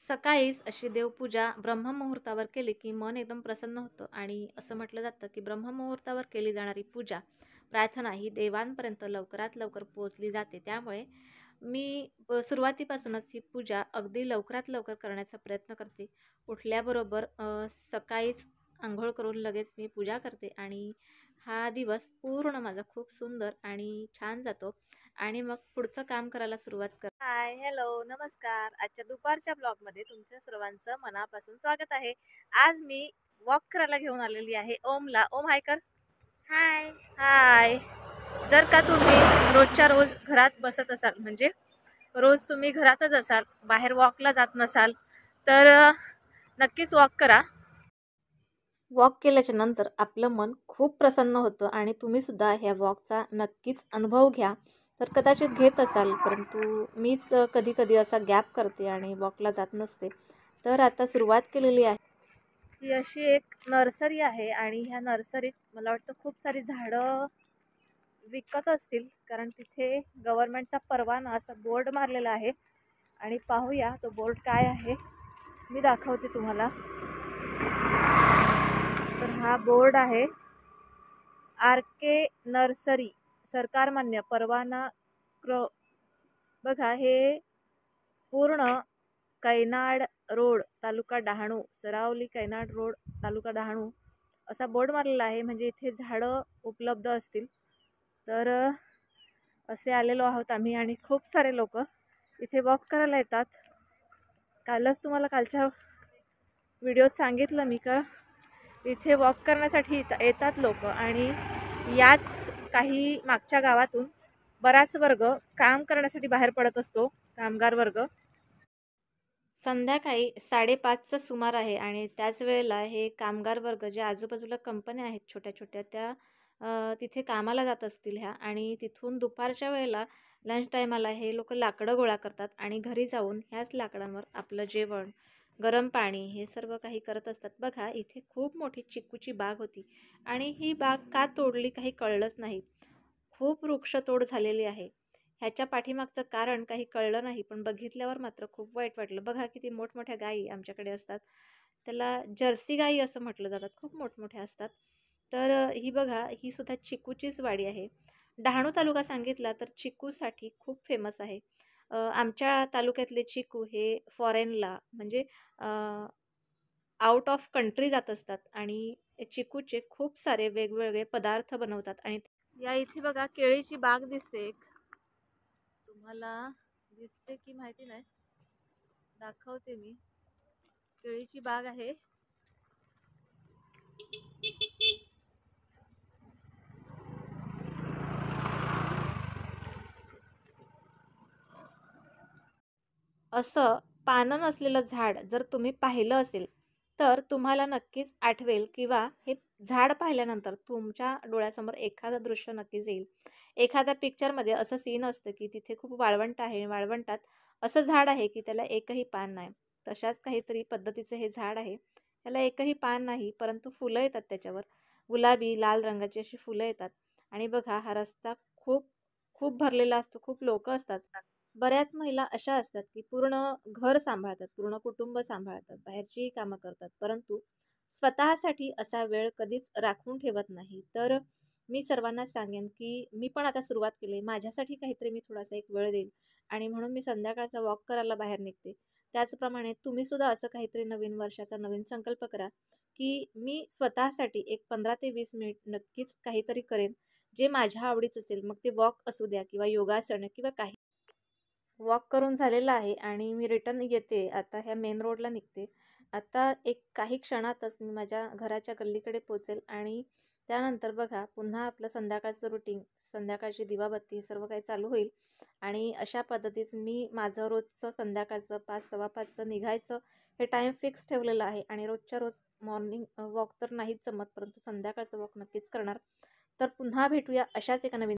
सकाळीच अशी देवपूजा ब्रह्ममुहूर्तावर केली की मन एकदम प्रसन्न होतं आणि असं म्हटलं जातं की ब्रह्ममुहूर्तावर केली जाणारी पूजा प्रार्थना ही देवांपर्यंत लवकरात लवकर पोहोचली जाते. त्यामुळे मी सुरुवातीपासूनच ही पूजा अगदी लवकरात लवकर करण्याचा प्रयत्न करते. उठल्याबरोबर सकाळीच अंघोळ करून लगेच मी पूजा करते आणि हा दिवस पूर्ण माझा खूप सुंदर आणि छान जातो आणि मग पुढचं काम करायला सुरुवात कर. हाय, हॅलो, नमस्कार. आजच्या दुपारच्या ब्लॉगमध्ये तुमच्या सर्वांचं मनापासून स्वागत आहे. आज मी वॉक करायला घेऊन आलेली आहे ओमला. ओम हाय कर. हाय हाय. जर का तुम्ही रोजच्या रोज घरात बसत असाल, म्हणजे रोज तुम्ही घरातच असाल, बाहेर वॉकला जात नसाल, तर नक्कीच वॉक करा. वॉक केल्याच्या नंतर आपलं मन खूप प्रसन्न होतं आणि तुम्हीसुद्धा ह्या वॉकचा नक्कीच अनुभव घ्या. तर कदाचित घेत असाल, परंतु मीच कधी-कधी असा गॅप करते आणि वॉकला जात नसते. तर आता सुरुवात केलेली आहे. ही अशी एक नर्सरी आहे आणि ह्या नर्सरीत मला वाटतं खूप सारी झाडं विकत असतील, कारण तिथे गव्हर्नमेंटचा परवाना असा बोर्ड मारलेला आहे. आणि पाहूया तो बोर्ड काय आहे, मी दाखवते तुम्हाला. तर हा बोर्ड आहे RK नर्सरी, सरकारमान्य परवाना बघा, हे पूर्ण कैनाड रोड, तालुका डहाणू, सरावली कैनाड रोड, तालुका डहाणू असा बोर्ड मारलेला आहे. म्हणजे इथे झाडं उपलब्ध असतील. तर असे आलेलो आहोत आम्ही आणि खूप सारे लोक इथे वॉक करायला येतात. कालच तुम्हाला कालच्या व्हिडिओत सांगितलं मी का इथे वॉक करण्यासाठी येतात लोक आणि याच काही मागच्या गावातून बराच वर्ग काम करण्यासाठी बाहेर पडत असतो, कामगार वर्ग. संध्याकाळी 5:30चा सुमार आहे आणि त्याच वेळेला हे कामगार वर्ग जे आजूबाजूला कंपन्या आहेत छोट्या छोट्या त्या तिथे कामाला जात असतील ह्या, आणि तिथून दुपारच्या वेळेला लंच टायमाला हे लोक लाकडं गोळा करतात आणि घरी जाऊन ह्याच लाकडांवर आपलं जेवण, गरम पाणी हे सर्व काही करत असतात. बघा, इथे खूप मोठी चिकूची बाग होती आणि ही बाग का तोडली काही कळलंच नाही. खूप वृक्षतोड झालेली आहे. ह्याच्या पाठीमागचं कारण काही कळलं नाही, पण बघितल्यावर मात्र खूप वाईट वाटलं. बघा किती मोठमोठ्या गायी आमच्याकडे असतात. त्याला जर्सी गायी असं म्हटलं जातात, खूप मोठमोठ्या असतात. तर ही बघा, ही सुद्धा चिकूचीच वाडी आहे. डहाणू तालुका सांगितला तर चिकूसाठी खूप फेमस आहे. आमच्या तालुक्यातले चिकू हे फॉरेनला, म्हणजे आउट ऑफ कंट्री जात असतात आणि चिकूचे खूप सारे वेगवेगळे पदार्थ बनवतात. आणि या इथे बघा केळीची बाग दिसते एक, तुम्हाला दिसते की माहिती नाही, दाखवते मी. केळीची बाग आहे. असं पानं नसलेलं झाड जर तुम्ही पाहिलं असेल तर तुम्हाला नक्कीच आठवेल, किंवा हे झाड पाहिल्यानंतर तुमच्या डोळ्यासमोर एखादं दृश्य नक्कीच येईल. एखाद्या पिक्चरमध्ये असं सीन असतं की तिथे खूप वाळवंट आहे, वाळवंटात असं झाड आहे की त्याला एकही पान नाही. तशाच काहीतरी पद्धतीचं हे झाड आहे. त्याला एकही पान नाही, परंतु फुलं येतात त्याच्यावर, गुलाबी लाल रंगाची अशी फुलं येतात. आणि बघा, हा रस्ता खूप खूप भरलेला असतो, खूप लोक असतात. बऱ्याच महिला अशा असतात की पूर्ण घर सांभाळतात, पूर्ण कुटुंब सांभाळतात, बाहेरचीही कामं करतात, परंतु स्वतःसाठी असा वेळ कधीच राखून ठेवत नाही. तर मी सर्वांना सांगेन की मी पण आता सुरुवात केली, माझ्यासाठी काहीतरी मी थोडासा एक वेळ देईल आणि म्हणून मी संध्याकाळचा वॉक करायला बाहेर निघते. त्याचप्रमाणे तुम्हीसुद्धा असं काहीतरी नवीन वर्षाचा नवीन संकल्प करा की मी स्वतःसाठी एक 15 ते 20 मिनिट नक्कीच काहीतरी करेन जे माझ्या आवडीचं असेल. मग ते वॉक असू द्या किंवा योगासन किंवा काही. वॉक करून झालेलं आहे आणि मी रिटर्न येते, आता ह्या मेन रोडला निघते. आता एक काही क्षणातच मी माझ्या घराच्या गल्लीकडे पोचेल आणि त्यानंतर बघा पुन्हा आपलं संध्याकाळचं रुटीन, संध्याकाळची दिवाबत्ती हे सर्व काही चालू होईल. आणि अशा पद्धतीचं मी माझं रोजचं संध्याकाळचं 5, 5:15चं निघायचं हे टाईम फिक्स ठेवलेलं आहे. आणि रोजच्या रोज मॉर्निंग वॉक तर नाहीच जमत, परंतु संध्याकाळचं वॉक नक्कीच करणार. तर पुन्हा भेटूया अशाच एका नवीन